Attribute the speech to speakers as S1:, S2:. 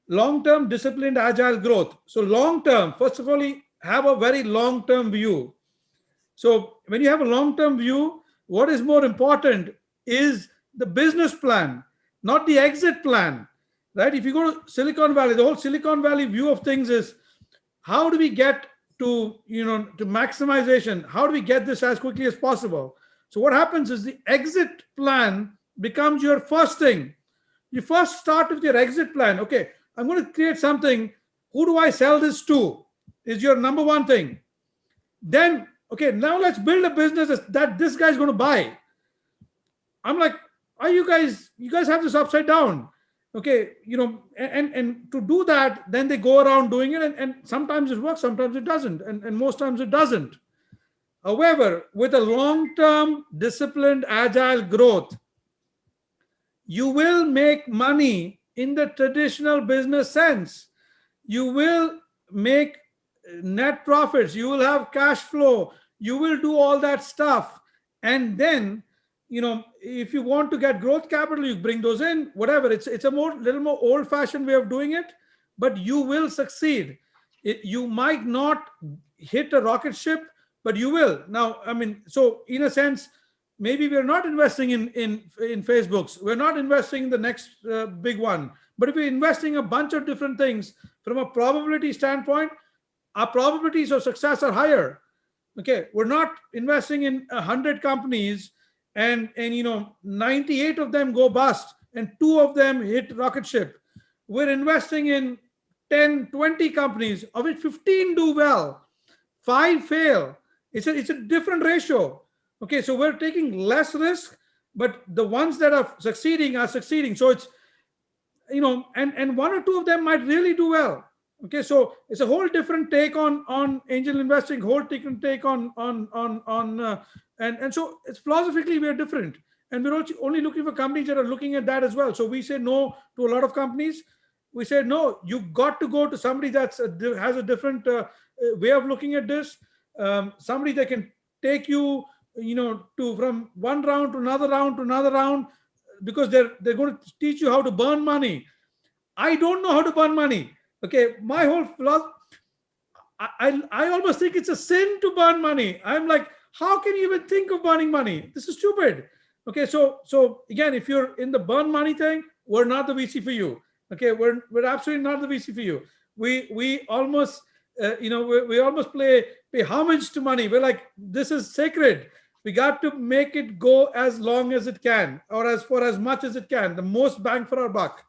S1: long-term disciplined agile growth. So long-term, first of all, you have a very long-term view. So when you have a long-term view, what is more important is the business plan, not the exit plan, right? If you go to Silicon Valley, the whole Silicon Valley view of things is how do we get to, to maximization? How do we get this as quickly as possible? So what happens is the exit plan becomes your first thing. You first start with your exit plan. Okay, I'm going to create something. Who do I sell this to? Is your number one thing. Then, okay, now let's build a business that this guy's going to buy. I'm like, are you guys have this upside down. Okay, and to do that, then they go around doing it, and sometimes it works, sometimes it doesn't, and most times it doesn't. However, with a long-term disciplined agile growth, you will make money in the traditional business sense. You will make net profits, you will have cash flow, you will do all that stuff. And then, if you want to get growth capital, you bring those in, whatever. It's a little more old fashioned way of doing it, but you will succeed. You might not hit a rocket ship, but you will. Now, I mean, so in a sense, maybe we're not investing in Facebooks, we're not investing in the next big one, but if we're investing a bunch of different things, from a probability standpoint, our probabilities of success are higher. Okay, we're not investing in 100 companies, and 98 of them go bust and 2 of them hit rocket ship. We're investing in 10, 20 companies, of which 15 do well, 5 fail. It's a different ratio. Okay, so we're taking less risk, but the ones that are succeeding. So it's, and 1 or 2 of them might really do well. Okay, so it's a whole different take on angel investing, whole different take and so it's philosophically we are different, and we're also only looking for companies that are looking at that as well. So we say no to a lot of companies. We say no, you got to go to somebody has a different way of looking at this. Somebody that can take you, to from one round to another round to another round, because they're going to teach you how to burn money. I don't know how to burn money. Okay, my whole philosophy, I almost think it's a sin to burn money. I'm like, how can you even think of burning money? This is stupid. Okay, so again, if you're in the burn money thing, we're not the VC for you. Okay, we're absolutely not the VC for you. We almost we almost pay homage to money. We're like, this is sacred. We got to make it go as long as it can, or as for as much as it can, the most bang for our buck.